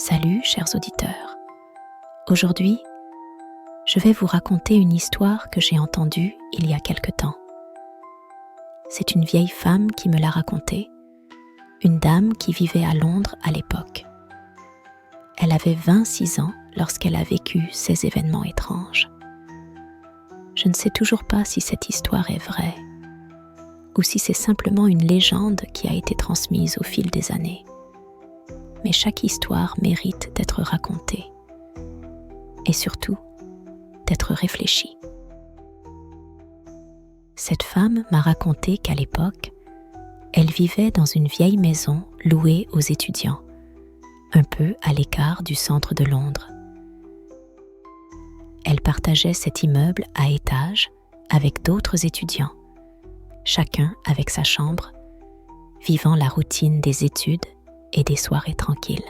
Salut chers auditeurs. Aujourd'hui, je vais vous raconter une histoire que j'ai entendue il y a quelque temps. C'est une vieille femme qui me l'a racontée, une dame qui vivait à Londres à l'époque. Elle avait 26 ans lorsqu'elle a vécu ces événements étranges. Je ne sais toujours pas si cette histoire est vraie ou si c'est simplement une légende qui a été transmise au fil des années. Mais chaque histoire mérite d'être racontée et surtout d'être réfléchie. Cette femme m'a raconté qu'à l'époque, elle vivait dans une vieille maison louée aux étudiants, un peu à l'écart du centre de Londres. Elle partageait cet immeuble à étages avec d'autres étudiants, chacun avec sa chambre, vivant la routine des études et des soirées tranquilles.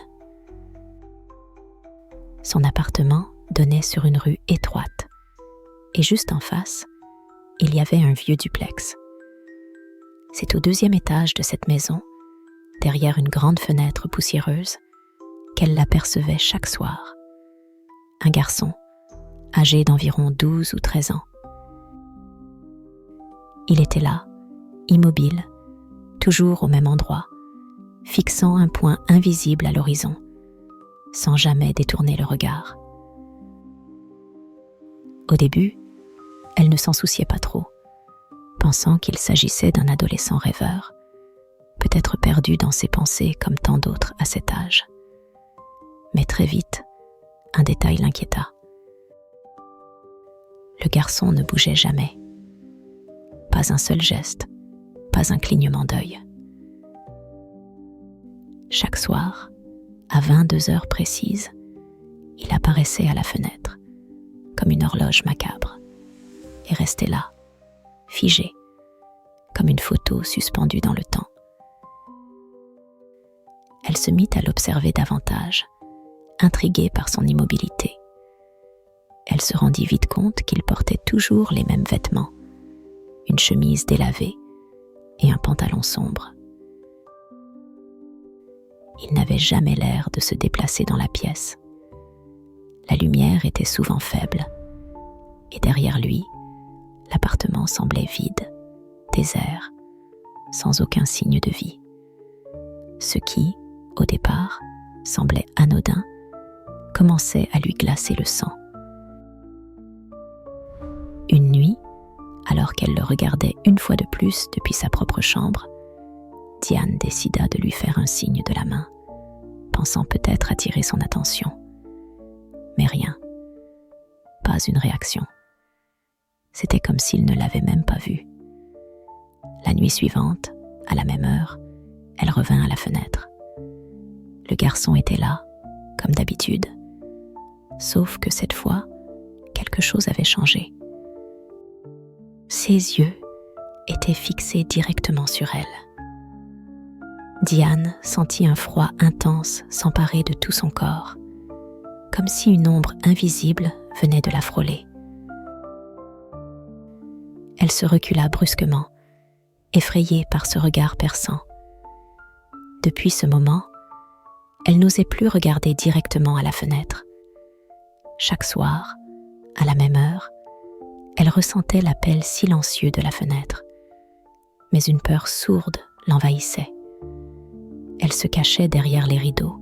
Son appartement donnait sur une rue étroite et juste en face, il y avait un vieux duplex. C'est au 2e étage de cette maison, derrière une grande fenêtre poussiéreuse, qu'elle l'apercevait chaque soir. Un garçon, âgé d'environ 12 ou 13 ans. Il était là, immobile, toujours au même endroit, fixant un point invisible à l'horizon, sans jamais détourner le regard. Au début, elle ne s'en souciait pas trop, pensant qu'il s'agissait d'un adolescent rêveur, peut-être perdu dans ses pensées comme tant d'autres à cet âge. Mais très vite, un détail l'inquiéta. Le garçon ne bougeait jamais. Pas un seul geste, pas un clignement d'œil. Chaque soir, à 22 heures précises, il apparaissait à la fenêtre, comme une horloge macabre, et restait là, figé, comme une photo suspendue dans le temps. Elle se mit à l'observer davantage, intriguée par son immobilité. Elle se rendit vite compte qu'il portait toujours les mêmes vêtements, une chemise délavée et un pantalon sombre. Il n'avait jamais l'air de se déplacer dans la pièce. La lumière était souvent faible, et derrière lui, l'appartement semblait vide, désert, sans aucun signe de vie. Ce qui, au départ, semblait anodin, commençait à lui glacer le sang. Une nuit, alors qu'elle le regardait une fois de plus depuis sa propre chambre, Diane décida de lui faire un signe de la main, pensant peut-être attirer son attention. Mais rien. Pas une réaction. C'était comme s'il ne l'avait même pas vue. La nuit suivante, à la même heure, elle revint à la fenêtre. Le garçon était là, comme d'habitude. Sauf que cette fois, quelque chose avait changé. Ses yeux étaient fixés directement sur elle. Diane sentit un froid intense s'emparer de tout son corps, comme si une ombre invisible venait de la frôler. Elle se recula brusquement, effrayée par ce regard perçant. Depuis ce moment, elle n'osait plus regarder directement à la fenêtre. Chaque soir, à la même heure, elle ressentait l'appel silencieux de la fenêtre, mais une peur sourde l'envahissait. Elle se cachait derrière les rideaux,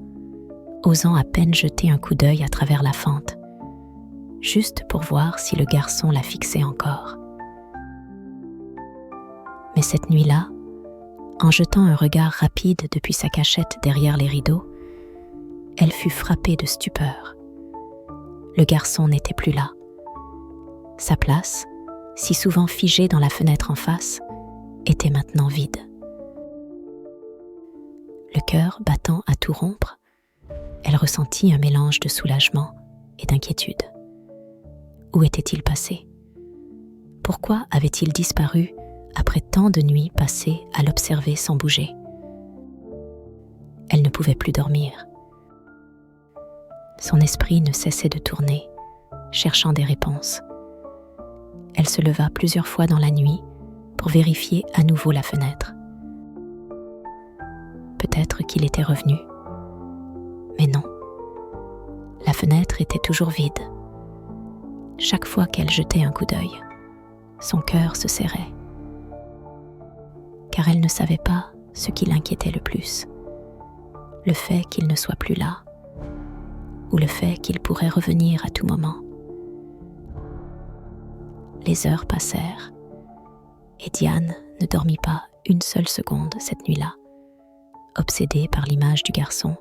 osant à peine jeter un coup d'œil à travers la fente, juste pour voir si le garçon la fixait encore. Mais cette nuit-là, en jetant un regard rapide depuis sa cachette derrière les rideaux, elle fut frappée de stupeur. Le garçon n'était plus là. Sa place, si souvent figée dans la fenêtre en face, était maintenant vide. Le cœur battant à tout rompre, elle ressentit un mélange de soulagement et d'inquiétude. Où était-il passé? Pourquoi avait-il disparu après tant de nuits passées à l'observer sans bouger? Elle ne pouvait plus dormir. Son esprit ne cessait de tourner, cherchant des réponses. Elle se leva plusieurs fois dans la nuit pour vérifier à nouveau la fenêtre. Peut-être qu'il était revenu. Mais non, fenêtre était toujours vide. Chaque fois qu'elle jetait un coup d'œil, son cœur se serrait. Car elle ne savait pas ce qui l'inquiétait le plus. Le fait qu'il ne soit plus là, ou le fait qu'il pourrait revenir à tout moment. Les heures passèrent, et Diane ne dormit pas une seule seconde cette nuit-là, obsédée par l'image du garçon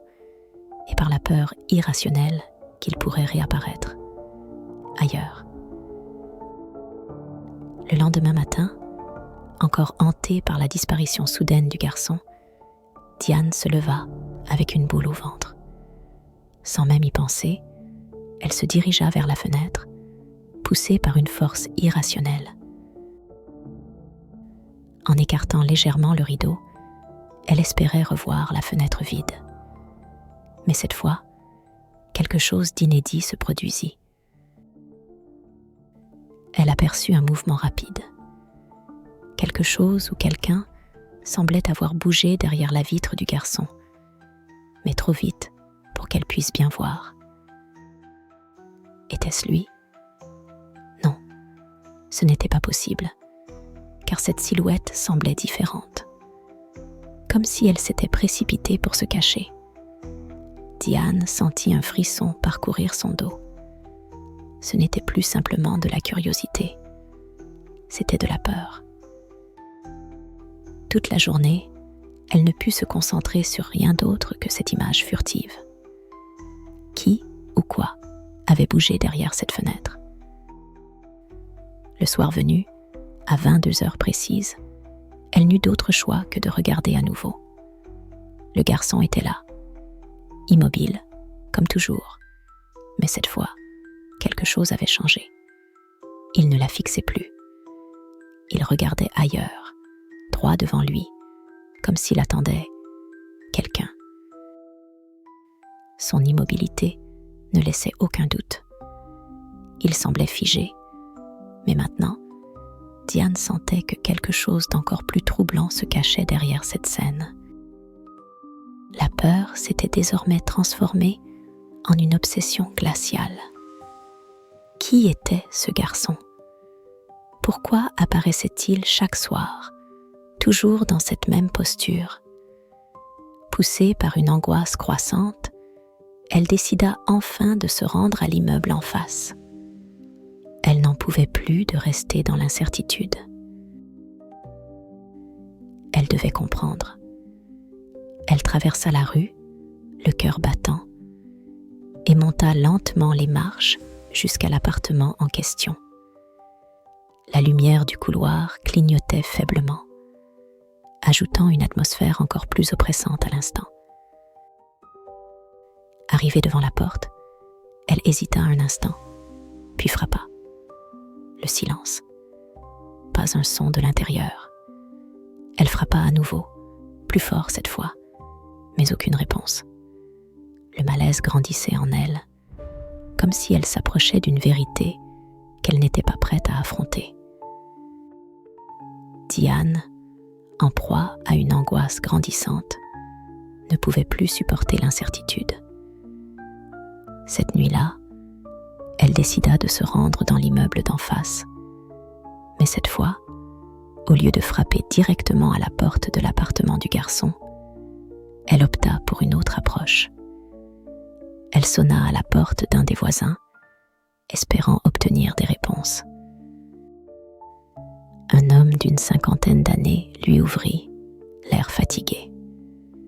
et par la peur irrationnelle qu'il pourrait réapparaître ailleurs. Le lendemain matin, encore hantée par la disparition soudaine du garçon, Diane se leva avec une boule au ventre. Sans même y penser, elle se dirigea vers la fenêtre, poussée par une force irrationnelle. En écartant légèrement le rideau, elle espérait revoir la fenêtre vide. Mais cette fois, quelque chose d'inédit se produisit. Elle aperçut un mouvement rapide. Quelque chose ou quelqu'un semblait avoir bougé derrière la vitre du garçon, mais trop vite pour qu'elle puisse bien voir. Était-ce lui ? Non, ce n'était pas possible, car cette silhouette semblait différente, comme si elle s'était précipitée pour se cacher. Diane sentit un frisson parcourir son dos. Ce n'était plus simplement de la curiosité, c'était de la peur. Toute la journée, elle ne put se concentrer sur rien d'autre que cette image furtive. Qui ou quoi avait bougé derrière cette fenêtre ? Le soir venu, à 22 heures précises, elle n'eut d'autre choix que de regarder à nouveau. Le garçon était là, immobile, comme toujours, mais cette fois, quelque chose avait changé. Il ne la fixait plus. Il regardait ailleurs, droit devant lui, comme s'il attendait quelqu'un. Son immobilité ne laissait aucun doute. Il semblait figé, mais maintenant, Diane sentait que quelque chose d'encore plus troublant se cachait derrière cette scène. La peur s'était désormais transformée en une obsession glaciale. Qui était ce garçon ? Pourquoi apparaissait-il chaque soir, toujours dans cette même posture ? Poussée par une angoisse croissante, elle décida enfin de se rendre à l'immeuble en face. Elle n'en pouvait plus de rester dans l'incertitude. Elle devait comprendre. Elle traversa la rue, le cœur battant, et monta lentement les marches jusqu'à l'appartement en question. La lumière du couloir clignotait faiblement, ajoutant une atmosphère encore plus oppressante à l'instant. Arrivée devant la porte, elle hésita un instant, puis frappa. Le silence. Pas un son de l'intérieur. Elle frappa à nouveau, plus fort cette fois, mais aucune réponse. Le malaise grandissait en elle, comme si elle s'approchait d'une vérité qu'elle n'était pas prête à affronter. Diane, en proie à une angoisse grandissante, ne pouvait plus supporter l'incertitude. Cette nuit-là, elle décida de se rendre dans l'immeuble d'en face. Mais cette fois, au lieu de frapper directement à la porte de l'appartement du garçon, elle opta pour une autre approche. Elle sonna à la porte d'un des voisins, espérant obtenir des réponses. Un homme d'une 50aine d'années lui ouvrit, l'air fatigué.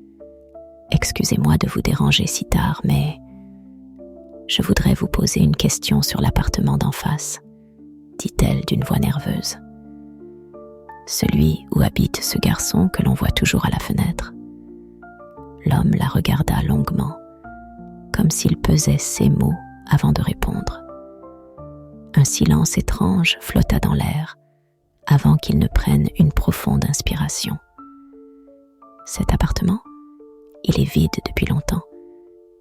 « Excusez-moi de vous déranger si tard, mais je voudrais vous poser une question sur l'appartement d'en face, » dit-elle d'une voix nerveuse. « Celui où habite ce garçon que l'on voit toujours à la fenêtre. » L'homme la regarda longuement, comme s'il pesait ses mots avant de répondre. Un silence étrange flotta dans l'air, avant qu'il ne prenne une profonde inspiration. « Cet appartement, il est vide depuis longtemps.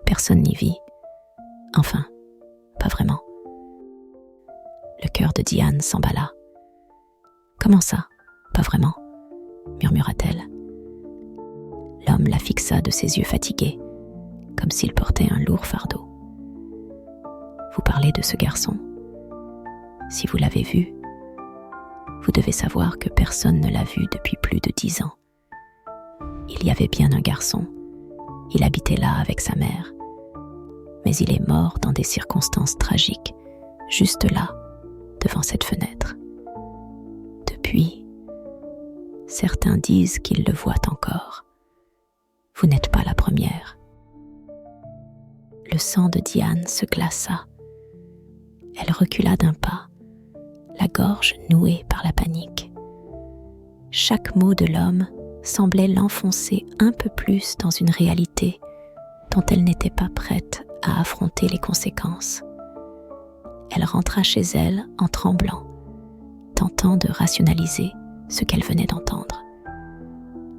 Personne n'y vit. Enfin, pas vraiment. » Le cœur de Diane s'emballa. « Comment ça, pas vraiment ?» murmura-t-elle. L'homme la fixa de ses yeux fatigués, comme s'il portait un lourd fardeau. vous parler de ce garçon. Si vous l'avez vu, vous devez savoir que personne ne l'a vu depuis plus de 10 ans. Il y avait bien un garçon, il habitait là avec sa mère, mais il est mort dans des circonstances tragiques, juste là, devant cette fenêtre. Depuis, certains disent qu'ils le voient encore. Vous n'êtes pas la première. Le sang de Diane se glaça. Elle recula d'un pas, la gorge nouée par la panique. Chaque mot de l'homme semblait l'enfoncer un peu plus dans une réalité dont elle n'était pas prête à affronter les conséquences. Elle rentra chez elle en tremblant, tentant de rationaliser ce qu'elle venait d'entendre.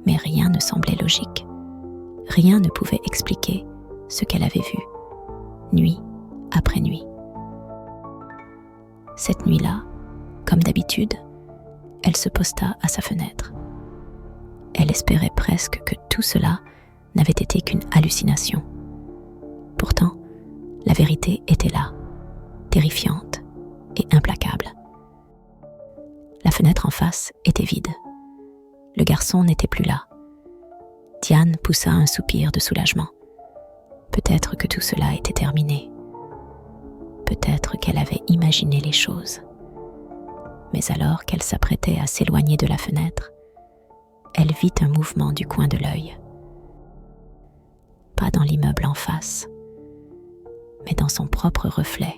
Mais rien ne semblait logique. Rien ne pouvait expliquer ce qu'elle avait vu, nuit après nuit. Cette nuit-là, comme d'habitude, elle se posta à sa fenêtre. Elle espérait presque que tout cela n'avait été qu'une hallucination. Pourtant, la vérité était là, terrifiante et implacable. La fenêtre en face était vide. Le garçon n'était plus là. Diane poussa un soupir de soulagement. Peut-être que tout cela était terminé. Peut-être qu'elle avait imaginé les choses. Mais alors qu'elle s'apprêtait à s'éloigner de la fenêtre, elle vit un mouvement du coin de l'œil. Pas dans l'immeuble en face, mais dans son propre reflet.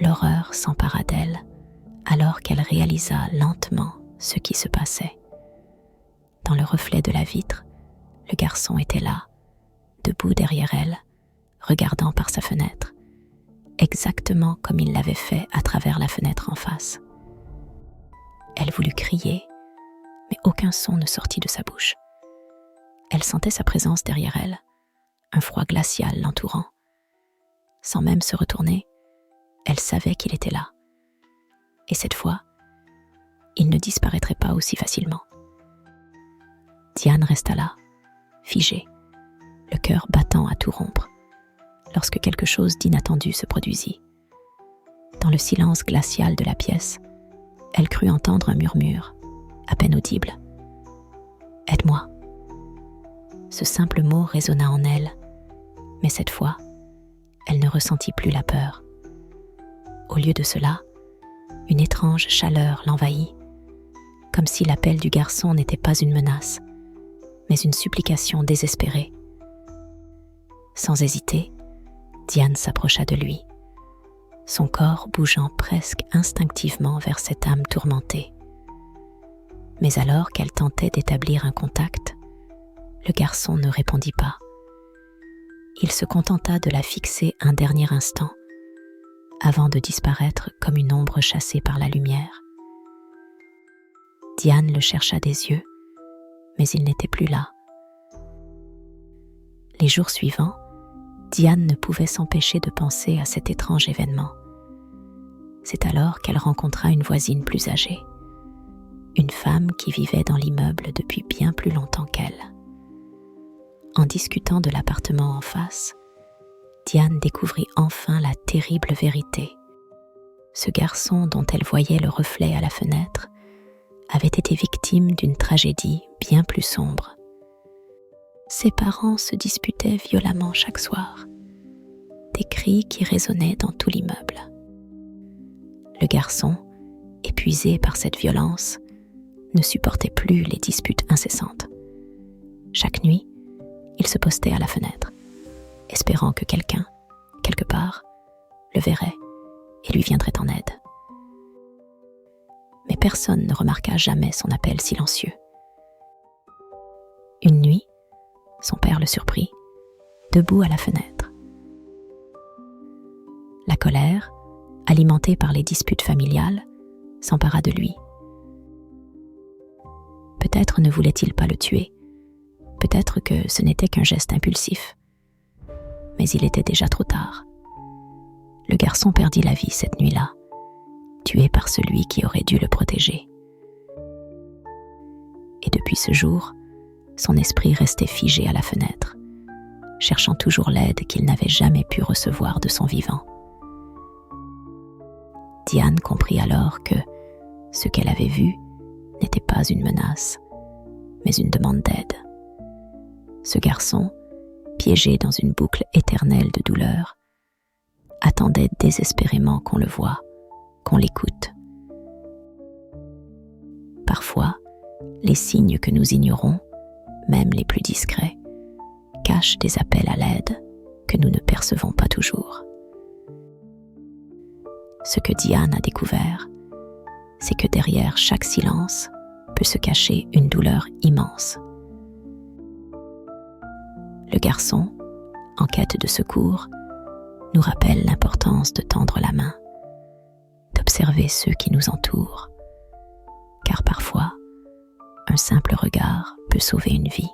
L'horreur s'empara d'elle alors qu'elle réalisa lentement ce qui se passait. Dans le reflet de la vitre, le garçon était là, debout derrière elle, regardant par sa fenêtre, exactement comme il l'avait fait à travers la fenêtre en face. Elle voulut crier, mais aucun son ne sortit de sa bouche. Elle sentait sa présence derrière elle, un froid glacial l'entourant. Sans même se retourner, elle savait qu'il était là. Et cette fois, il ne disparaîtrait pas aussi facilement. Diane resta là, figée, le cœur battant à tout rompre, lorsque quelque chose d'inattendu se produisit. Dans le silence glacial de la pièce, elle crut entendre un murmure, à peine audible. « Aide-moi !» Ce simple mot résonna en elle, mais cette fois, elle ne ressentit plus la peur. Au lieu de cela, une étrange chaleur l'envahit, comme si l'appel du garçon n'était pas une menace, mais une supplication désespérée. Sans hésiter, Diane s'approcha de lui, son corps bougeant presque instinctivement vers cette âme tourmentée. Mais alors qu'elle tentait d'établir un contact, le garçon ne répondit pas. Il se contenta de la fixer un dernier instant, avant de disparaître comme une ombre chassée par la lumière. Diane le chercha des yeux, mais il n'était plus là. Les jours suivants, Diane ne pouvait s'empêcher de penser à cet étrange événement. C'est alors qu'elle rencontra une voisine plus âgée, une femme qui vivait dans l'immeuble depuis bien plus longtemps qu'elle. En discutant de l'appartement en face, Diane découvrit enfin la terrible vérité. Ce garçon dont elle voyait le reflet à la fenêtre avait été victime d'une tragédie bien plus sombre. Ses parents se disputaient violemment chaque soir, des cris qui résonnaient dans tout l'immeuble. Le garçon, épuisé par cette violence, ne supportait plus les disputes incessantes. Chaque nuit, il se postait à la fenêtre, espérant que quelqu'un, quelque part, le verrait et lui viendrait en aide. Mais personne ne remarqua jamais son appel silencieux. Une nuit, son père le surprit, debout à la fenêtre. La colère, alimentée par les disputes familiales, s'empara de lui. Peut-être ne voulait-il pas le tuer, peut-être que ce n'était qu'un geste impulsif. Mais il était déjà trop tard. Le garçon perdit la vie cette nuit-là, tué par celui qui aurait dû le protéger. Et depuis ce jour, son esprit restait figé à la fenêtre, cherchant toujours l'aide qu'il n'avait jamais pu recevoir de son vivant. Diane comprit alors que ce qu'elle avait vu n'était pas une menace, mais une demande d'aide. Ce garçon, piégé dans une boucle éternelle de douleur, attendait désespérément qu'on le voie, qu'on l'écoute. Parfois, les signes que nous ignorons, même les plus discrets, cachent des appels à l'aide que nous ne percevons pas toujours. Ce que Diane a découvert, c'est que derrière chaque silence peut se cacher une douleur immense. Le garçon, en quête de secours, nous rappelle l'importance de tendre la main, d'observer ceux qui nous entourent, car parfois, un simple regard peut sauver une vie.